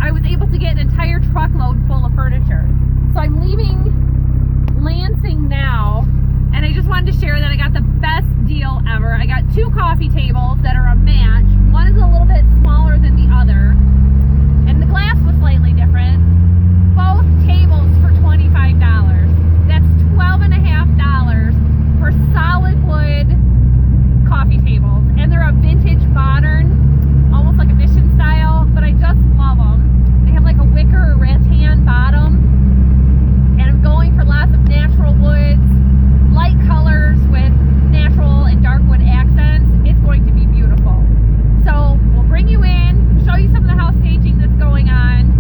I was able to get an entire truckload full of furniture. So I'm leaving Lansing now, and I just wanted to share that I got the best deal ever. I got 2 coffee tables that are a match. One is a little bit smaller than the other, and the glass was slightly different. Both tables for $25. That's $12.50 for solid wood coffee tables, and they're a vintage modern, almost like a mission style, but I just love them. They have like a wicker or rattan bottom, and I'm going for lots of natural woods, light colors with natural and dark wood accents. It's going to be beautiful. So we'll bring you in, show you some of the house staging that's going on,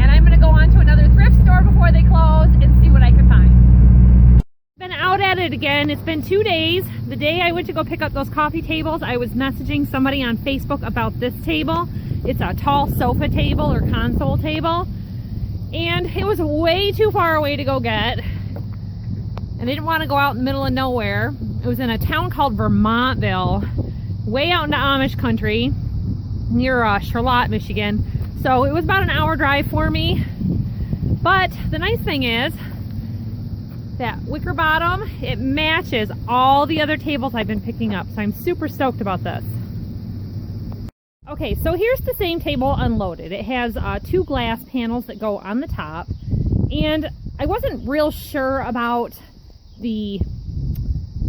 and I'm going to go on to another thrift store before they close and see what I can find. Been out at it again. It's been 2 days. The day I went to go pick up those coffee tables, I was messaging somebody on Facebook about this table. It's a tall sofa table or console table, and it was way too far away to go get. I didn't want to go out in the middle of nowhere. It was in a town called Vermontville, way out into Amish country, near Charlotte, Michigan. So it was about an hour drive for me. But the nice thing is, that wicker bottom, it matches all the other tables I've been picking up. So I'm super stoked about this. Okay, so here's the same table unloaded. It has 2 glass panels that go on the top. And I wasn't real sure about the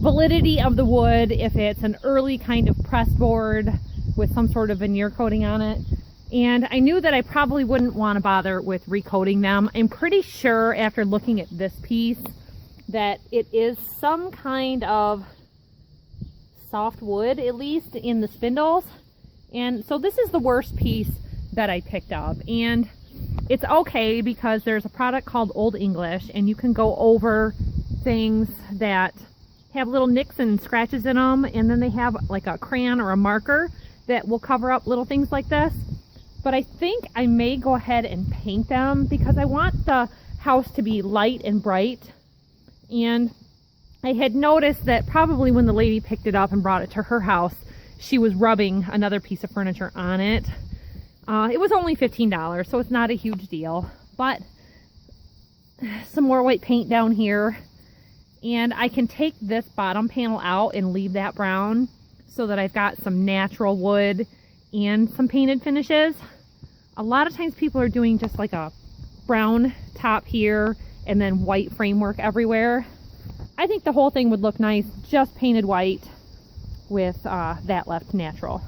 validity of the wood, if it's an early kind of pressed board with some sort of veneer coating on it. And I knew that I probably wouldn't want to bother with recoating them. I'm pretty sure after looking at this piece that it is some kind of soft wood, at least in the spindles. And so this is the worst piece that I picked up. And it's okay because there's a product called Old English, and you can go over things that have little nicks and scratches in them, and then they have like a crayon or a marker that will cover up little things like this. But I think I may go ahead and paint them because I want the house to be light and bright. And I had noticed that probably when the lady picked it up and brought it to her house, she was rubbing another piece of furniture on it. It was only $15, so it's not a huge deal. But some more white paint down here. And I can take this bottom panel out and leave that brown so that I've got some natural wood and some painted finishes. A lot of times people are doing just like a brown top here and then white framework everywhere. I think the whole thing would look nice just painted white with that left natural.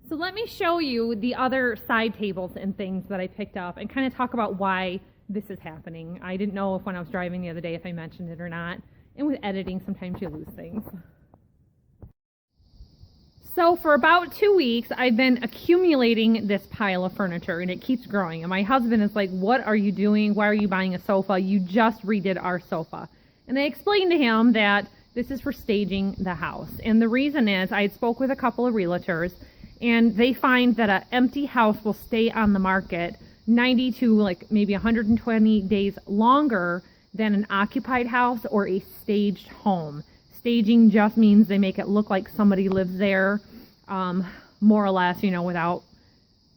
So let me show you the other side tables and things that I picked up and kind of talk about why this is happening. I didn't know if when I was driving the other day if I mentioned it or not. And with editing, sometimes you lose things. So for about 2 weeks, I've been accumulating this pile of furniture, and it keeps growing. And my husband is like, what are you doing? Why are you buying a sofa? You just redid our sofa. And I explained to him that this is for staging the house. And the reason is I spoke with a couple of realtors, and they find that an empty house will stay on the market 90 to like maybe 120 days longer than an occupied house or a staged home. Staging just means they make it look like somebody lives there, more or less, you know, without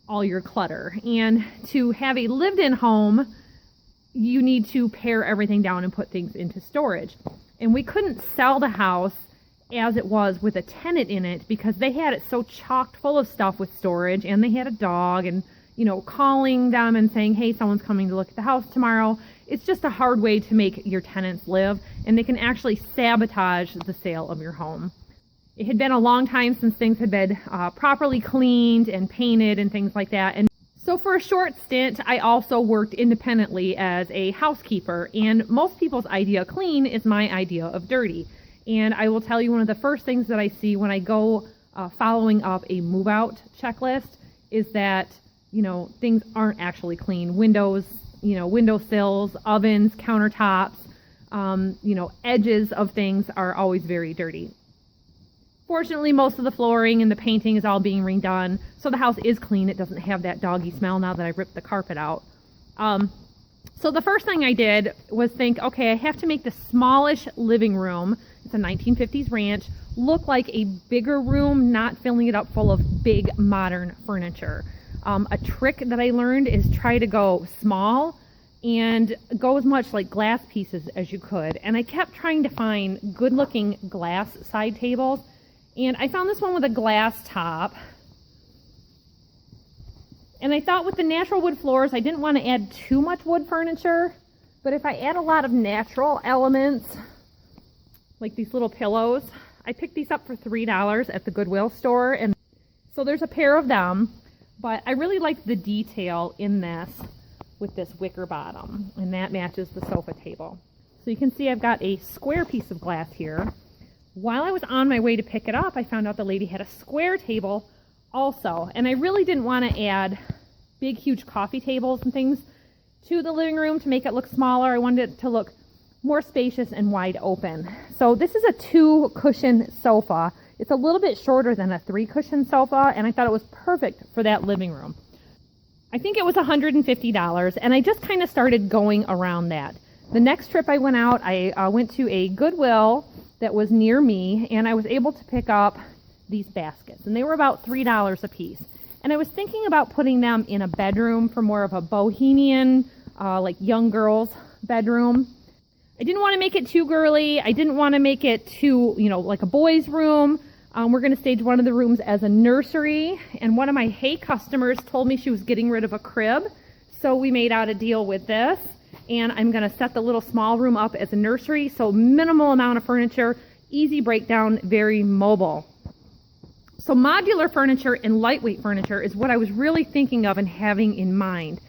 all your clutter. And to have a lived-in home, you need to pare everything down and put things into storage. And we couldn't sell the house as it was with a tenant in it because they had it so chocked full of stuff with storage, and they had a dog, and you know, calling them and saying, hey, someone's coming to look at the house tomorrow. It's just a hard way to make your tenants live, and they can actually sabotage the sale of your home. It had been a long time since things had been properly cleaned and painted and things like that. And so for a short stint, I also worked independently as a housekeeper, and most people's idea of clean is my idea of dirty. And I will tell you, one of the first things that I see when I go following up a move-out checklist is that, you know, things aren't actually clean. Windows, you know, windowsills, ovens, countertops, you know, edges of things are always very dirty. Fortunately, most of the flooring and the painting is all being redone, so the house is clean. It doesn't have that doggy smell now that I've ripped the carpet out. So the first thing I did was think, okay, I have to make the smallish living room, it's a 1950s ranch, look like a bigger room, not filling it up full of big modern furniture. A trick that I learned is try to go small and go as much like glass pieces as you could. And I kept trying to find good looking glass side tables. And I found this one with a glass top. And I thought with the natural wood floors, I didn't want to add too much wood furniture. But if I add a lot of natural elements, like these little pillows, I picked these up for $3 at the Goodwill store. And so there's a pair of them. But I really like the detail in this with this wicker bottom. And that matches the sofa table. So you can see I've got a square piece of glass here. While I was on my way to pick it up, I found out the lady had a square table also. And I really didn't want to add big, huge coffee tables and things to the living room to make it look smaller. I wanted it to look more spacious and wide open. So this is a 2-cushion sofa. It's a little bit shorter than a 3-cushion sofa, and I thought it was perfect for that living room. I think it was $150, and I just kind of started going around that. The next trip I went out, I went to a Goodwill that was near me, and I was able to pick up these baskets, and they were about $3 a piece. And I was thinking about putting them in a bedroom for more of a bohemian, like young girls bedroom. I didn't want to make it too girly. I didn't want to make it too, like a boys' room. We're going to stage one of the rooms as a nursery. And one of my Hay customers told me she was getting rid of a crib. So we made out a deal with this. And I'm going to set the little small room up as a nursery. So minimal amount of furniture, easy breakdown, very mobile. So modular furniture and lightweight furniture is what I was really thinking of and having in mind.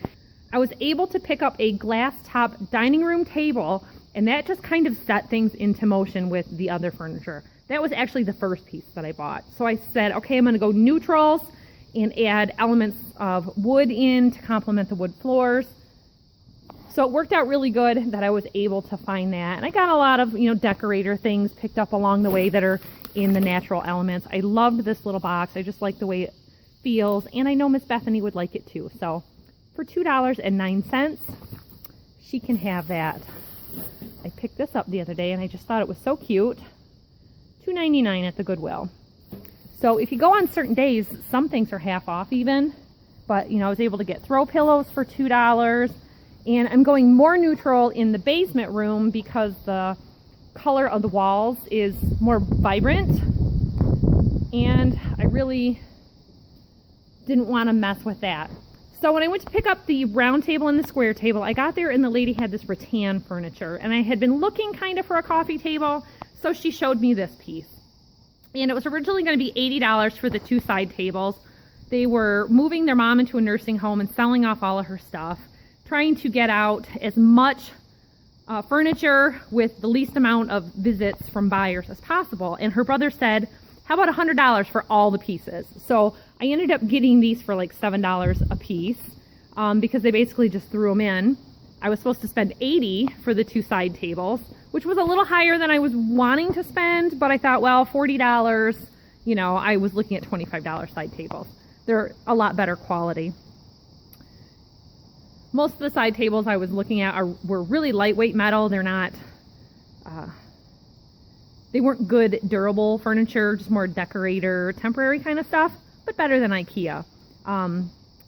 I was able to pick up a glass top dining room table, and that just kind of set things into motion with the other furniture. That was actually the first piece that I bought. So I said, okay, I'm going to go neutrals and add elements of wood in to complement the wood floors. So it worked out really good that I was able to find that. And I got a lot of, decorator things picked up along the way that are in the natural elements. I loved this little box. I just like the way it feels. And I know Miss Bethany would like it too. So for $2.09, she can have that. I picked this up the other day and I just thought it was so cute. $2.99 at the Goodwill. So if you go on certain days, some things are half off even. But, I was able to get throw pillows for $2. And I'm going more neutral in the basement room because the color of the walls is more vibrant. And I really didn't want to mess with that. So when I went to pick up the round table and the square table, I got there and the lady had this rattan furniture. And I had been looking kind of for a coffee table, so she showed me this piece. And it was originally going to be $80 for the 2 side tables. They were moving their mom into a nursing home and selling off all of her stuff, trying to get out as much furniture with the least amount of visits from buyers as possible. And her brother said, how about $100 for all the pieces? So I ended up getting these for like $7 a piece because they basically just threw them in. I was supposed to spend $80 for the 2 side tables, which was a little higher than I was wanting to spend, but I thought, well, $40, I was looking at $25 side tables. They're a lot better quality. Most of the side tables I was looking at were really lightweight metal. They're not, they weren't good durable furniture, just more decorator, temporary kind of stuff, but better than IKEA.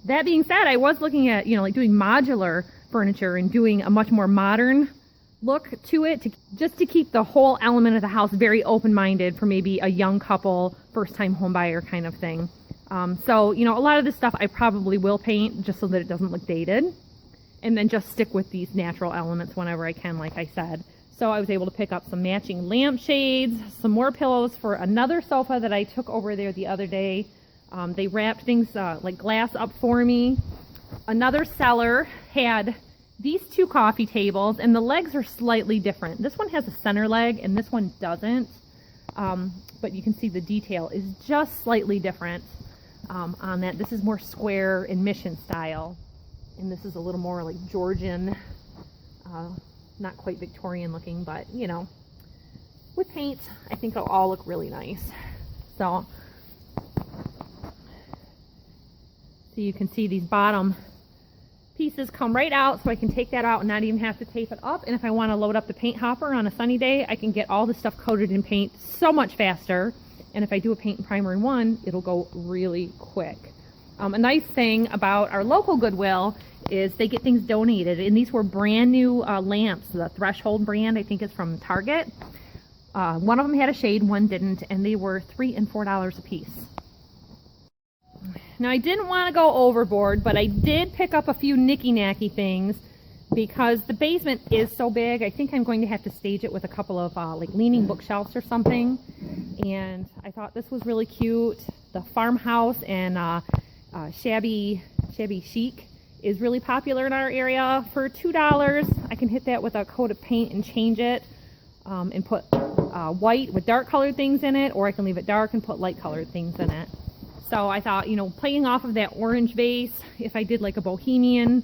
That being said, I was looking at, like doing modular furniture and doing a much more modern look to it, just to keep the whole element of the house very open-minded for maybe a young couple, first-time home buyer kind of thing. So, a lot of this stuff I probably will paint just so that it doesn't look dated. And then just stick with these natural elements whenever I can, like I said. So I was able to pick up some matching lampshades, some more pillows for another sofa that I took over there the other day. They wrapped things like glass up for me. Another seller had these 2 coffee tables, and the legs are slightly different. This one has a center leg, and this one doesn't. But you can see the detail is just slightly different on that. This is more square and mission style. And this is a little more like Georgian, not quite Victorian looking, but with paint, I think it'll all look really nice. So you can see these bottom pieces come right out, so I can take that out and not even have to tape it up. And if I want to load up the paint hopper on a sunny day, I can get all the stuff coated in paint so much faster. And if I do a paint and primer in one, it'll go really quick. A nice thing about our local Goodwill is they get things donated, and these were brand new lamps. The Threshold brand, I think, is from Target. One of them had a shade, one didn't, and they were $3 and $4 a piece. Now, I didn't want to go overboard, but I did pick up a few knicky-knacky things because the basement is so big. I think I'm going to have to stage it with a couple of like leaning bookshelves or something. And I thought this was really cute. The farmhouse and shabby chic is really popular in our area. For $2, I can hit that with a coat of paint and change it and put white with dark colored things in it, or I can leave it dark and put light colored things in it. So I thought, you know, playing off of that orange vase, if I did like a bohemian,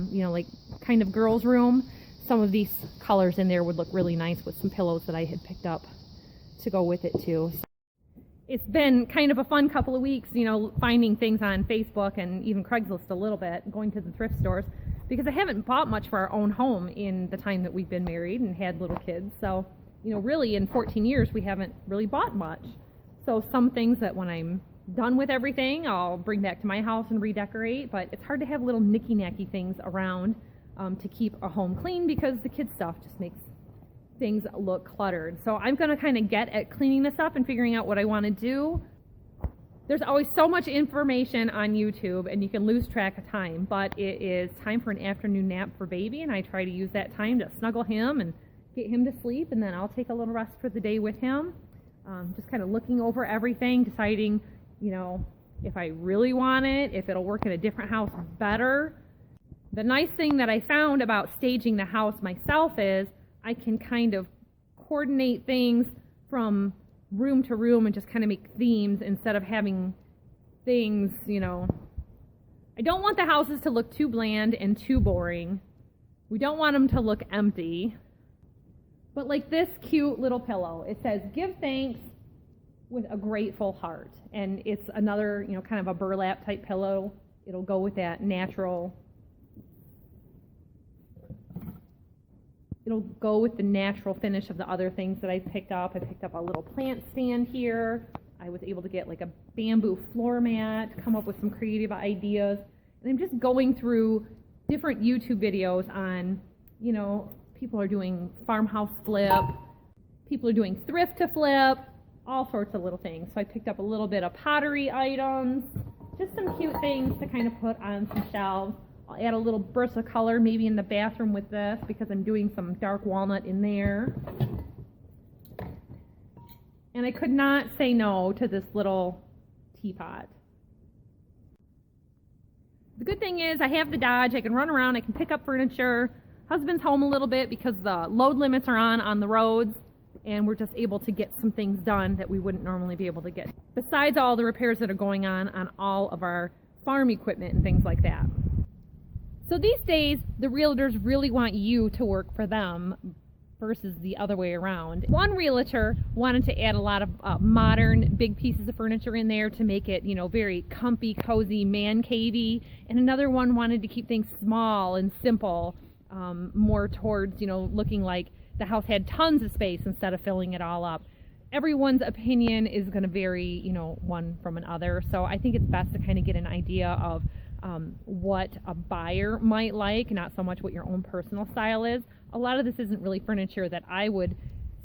you know, like kind of girls' room, some of these colors in there would look really nice with some pillows that I had picked up to go with it too. It's been kind of a fun couple of weeks, you know, finding things on Facebook and even Craigslist a little bit, going to the thrift stores, because I haven't bought much for our own home in the time that we've been married and had little kids. So, you know, really in 14 years, we haven't really bought much. So some things that when I'm done with everything, I'll bring back to my house and redecorate, but it's hard to have little knicky-knacky things around to keep a home clean, because the kids' stuff just makes things look cluttered. So I'm going to kind of get at cleaning this up and figuring out what I want to do. There's always so much information on YouTube and you can lose track of time, but it is time for an afternoon nap for baby, and I try to use that time to snuggle him and get him to sleep, and then I'll take a little rest for the day with him. Just kind of looking over everything, deciding, you know, if I really want it, if it'll work in a different house better. The nice thing that I found about staging the house myself is I can kind of coordinate things from room to room and just kind of make themes instead of having things, you know. I don't want the houses to look too bland and too boring. We don't want them to look empty. But like this cute little pillow, it says, "Give thanks with a grateful heart." And it's another, you know, kind of a burlap type pillow. It'll go with that natural, it'll go with the natural finish of the other things that I picked up. I picked up a little plant stand here. I was able to get like a bamboo floor mat, come up with some creative ideas. And I'm just going through different YouTube videos on, you know, people are doing farmhouse flip, people are doing thrift to flip, all sorts of little things. So I picked up a little bit of pottery items, just some cute things to kind of put on some shelves. I'll add a little burst of color maybe in the bathroom with this, because I'm doing some dark walnut in there. And I could not say no to this little teapot. The good thing is I have the Dodge. I can run around, I can pick up furniture. Husband's home a little bit because the load limits are on the roads, and we're just able to get some things done that we wouldn't normally be able to get, besides all the repairs that are going on all of our farm equipment and things like that. So these days, the realtors really want you to work for them versus the other way around. One realtor wanted to add a lot of modern big pieces of furniture in there to make it, you know, very comfy, cozy, man cavey, and another one wanted to keep things small and simple, more towards, you know, looking like the house had tons of space instead of filling it all up. Everyone's opinion is going to vary, you know, one from another. So I think it's best to kind of get an idea of what a buyer might like, not so much what your own personal style is. A lot of this isn't really furniture that I would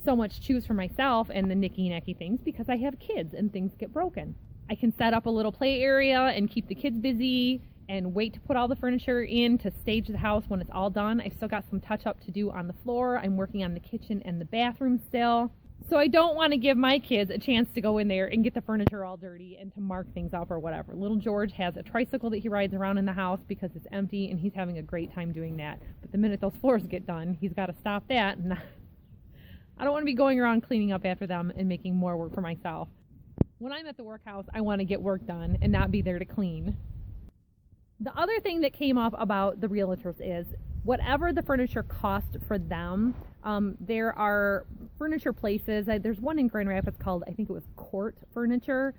so much choose for myself and the knicky-knacky things, because I have kids and things get broken. I can set up a little play area and keep the kids busy and wait to put all the furniture in to stage the house when it's all done. I've still got some touch-up to do on the floor. I'm working on the kitchen and the bathroom still. So I don't want to give my kids a chance to go in there and get the furniture all dirty and to mark things up or whatever. Little George has a tricycle that he rides around in the house because it's empty, and he's having a great time doing that. But the minute those floors get done, he's got to stop that. And I don't want to be going around cleaning up after them and making more work for myself. When I'm at the workhouse, I want to get work done and not be there to clean. The other thing that came up about the realtors is whatever the furniture cost for them, there are furniture places. There's one in Grand Rapids called, I think it was Court Furniture.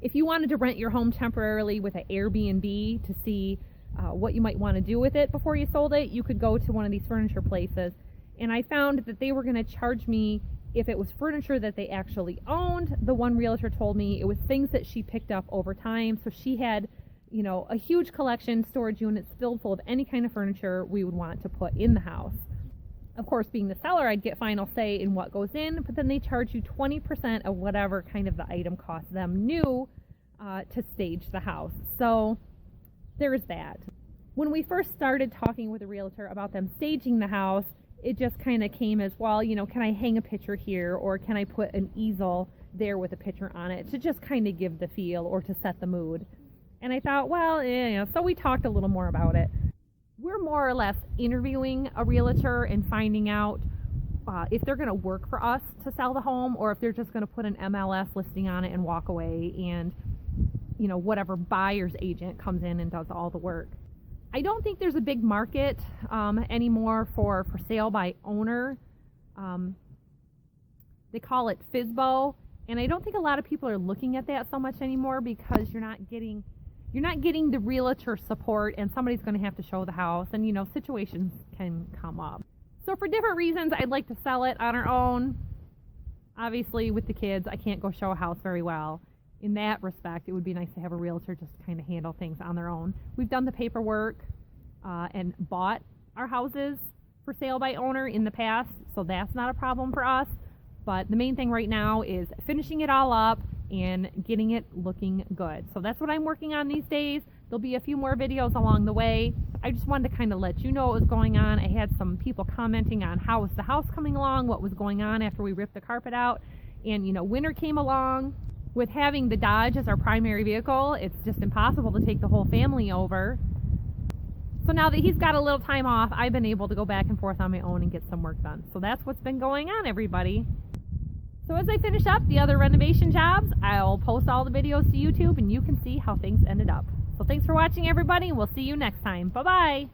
If you wanted to rent your home temporarily with an Airbnb to see what you might want to do with it before you sold it, you could go to one of these furniture places. And I found that they were going to charge me if it was furniture that they actually owned. The one realtor told me it was things that she picked up over time. So she had, you know, a huge collection, storage units filled full of any kind of furniture we would want to put in the house. Of course, being the seller, I'd get final say in what goes in, but then they charge you 20% of whatever kind of the item cost them new to stage the house. So there's that. When we first started talking with a realtor about them staging the house, it just kind of came as, well, you know, can I hang a picture here, or can I put an easel there with a picture on it to just kind of give the feel or to set the mood. And I thought, well, so we talked a little more about it. We're more or less interviewing a realtor and finding out if they're going to work for us to sell the home, or if they're just going to put an MLS listing on it and walk away, and, you know, whatever buyer's agent comes in and does all the work. I don't think there's a big market anymore for sale by owner. They call it FSBO, and I don't think a lot of people are looking at that so much anymore, because you're not getting the realtor support, and somebody's going to have to show the house, and, you know, situations can come up. So for different reasons, I'd like to sell it on our own. Obviously, with the kids, I can't go show a house very well. In that respect, it would be nice to have a realtor just kind of handle things on their own. We've done the paperwork and bought our houses for sale by owner in the past, so that's not a problem for us. But the main thing right now is finishing it all up and getting it looking good. So that's what I'm working on these days. There'll be a few more videos along the way. I just wanted to kind of let you know what was going on. I had some people commenting on how was the house coming along, what was going on after we ripped the carpet out. And, you know, winter came along. With having the Dodge as our primary vehicle, it's just impossible to take the whole family over. So now that he's got a little time off, I've been able to go back and forth on my own and get some work done. So that's what's been going on, everybody. So as I finish up the other renovation jobs, I'll post all the videos to YouTube, and you can see how things ended up. So thanks for watching, everybody, and we'll see you next time. Bye-bye.